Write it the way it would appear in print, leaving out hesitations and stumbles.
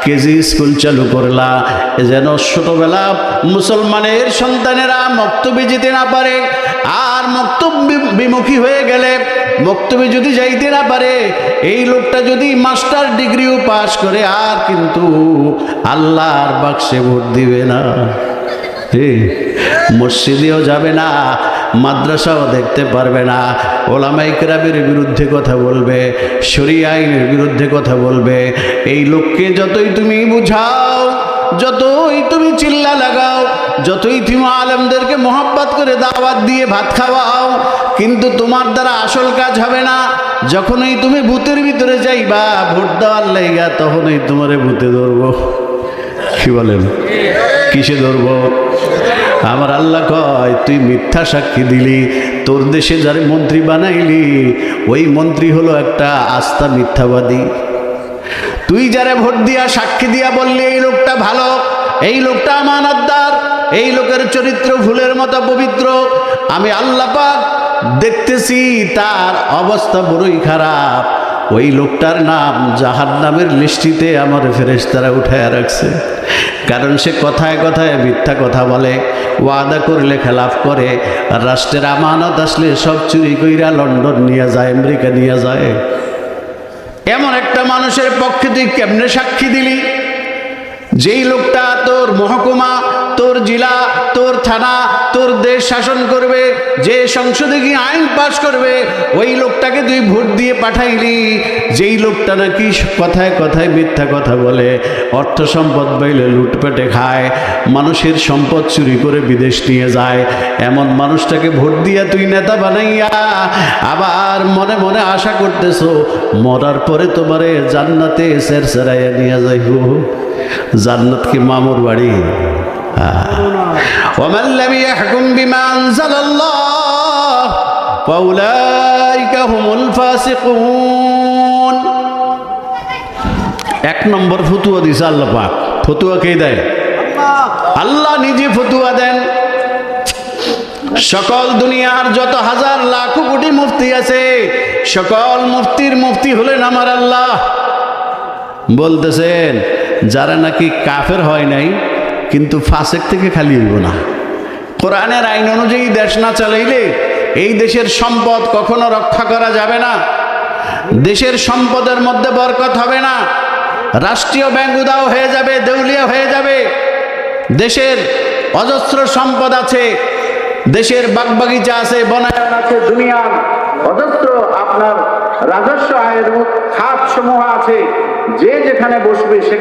KG school চালু করলা, যেন ছোটবেলা মুসলমানের সন্তানেরা মক্তবে যেতে না পারে, আর মক্তব বিমুখী হয়ে গেলে মক্তবে যদি যাইতে না পারে, এই লোকটা যদি মাস্টার ডিগ্রিও পাশ করে আর কিন্তু আল্লাহর বাক্সে ভোট দিবে না, মসজিদেও যাবে না, মাদ্রাসাও দেখতে পারবে না, ওলামায়ে কেরামের বিরুদ্ধে কথা বলবে, শরিয়া আইনের বিরুদ্ধে কথা বলবে। এই লোককে যতই তুমি বুঝাও, যতই তুমি চিল্লা লাগাও, যতই তুমি আলেমদেরকে মোহাব্বত করে দাওয়াত দিয়ে ভাত খাওয়াও, কিন্তু তোমার দ্বারা আসল কাজ হবে না। যখনই তুমি ভূতের ভিতরে যাইবা ভোট দেওয়ার লাইগা, তখনই তোমারে ভূতে ধরবো। কি বলেন? কিসে ধরবো? আমার আল্লাহ কয়, তুই মিথ্যা সাক্ষী দিলি, তোর দেশে যারে মন্ত্রী বানাইলি ওই মন্ত্রী হলো একটা আস্থা মিথ্যাবাদী। তুই যারে ভোট দিয়া সাক্ষী দিয়া বললি এই লোকটা ভালো, এই লোকটা আমানতদার, এই লোকের চরিত্র ফুলের মতো পবিত্র, আমি আল্লাহ পাক দেখতেছি তার অবস্থা বড়ই খারাপ, ওই লোকটার নাম জাহান্নামের লিস্টিতে আমার ফেরেশতারা উঠায় রাখছে। কারণ সে কথায় কথায় মিথ্যা কথা বলে, ওয়াদা করলে খেলাফ করে, রাষ্ট্রের আমানত আসলে সব চুরি কইরা লন্ডন নিয়ে যায়, আমেরিকা নিয়ে যায়। এমন একটা মানুষের পক্ষে তুই কেমনে সাক্ষী দিলি? যেই লোকটা তোর মহকুমা, তোর জেলা, তোর থানা, তোর দেশ শাসন করবে, যে সংসদে গিয়ে আইন পাশ করবে, ওই লোকটাকে তুই ভোট দিয়ে পাঠাইলি। যেই লোকটা নাকি কথায় কথায় মিথ্যা কথা বলে, অর্থ সম্পদ পাইলে লুটপাটে খায়, মানুষের সম্পদ চুরি করে বিদেশ নিয়ে যায়, এমন মানুষটাকে ভোট দিয়া তুই নেতা বানাইয়া আবার মনে মনে আশা করতেছো মরার পরে তোমারে জান্নাতে সেরসেরাইয়া নিয়ে যাইব। জান্নাত কি মামুর বাড়ি? ওয়ামান লাম ইয়াহকুম বিমা আনজালাল্লাহ ফাউলাইকা হুমুল ফাসিকুন। এক নম্বর ফতুয়া দিছে আল্লাহ পাক। ফতুয়া কে দেয়? আল্লাহ নিজে ফতুয়া দেন। সকল দুনিয়ার যত হাজার লাখ কোটি মুফতি আছে, সকল মুফতির মুফতি হলেন আমার আল্লাহ। বলতেছেন যারা নাকি কাফের হয় নাই কিন্তু ফাসেক থেকে খালি হইব না, কোরআনের আইন অনুযায়ী দেশ না চালাইলে এই দেশের সম্পদ কখনো রক্ষা করা যাবে না, দেশের সম্পদের মধ্যে বরকত হবে না, রাষ্ট্রীয় ব্যাংক উধাও হয়ে যাবে, দেউলিয়া হয়ে যাবে। দেশের অজস্র সম্পদ আছে, দেশের বাগবাগিচা আছে, বনায়ন আছে, দুনিয়ার অজস্র আপনার রাজস্ব আয়ের খাত সমূহ আছে, যে যেখানে বসবে সে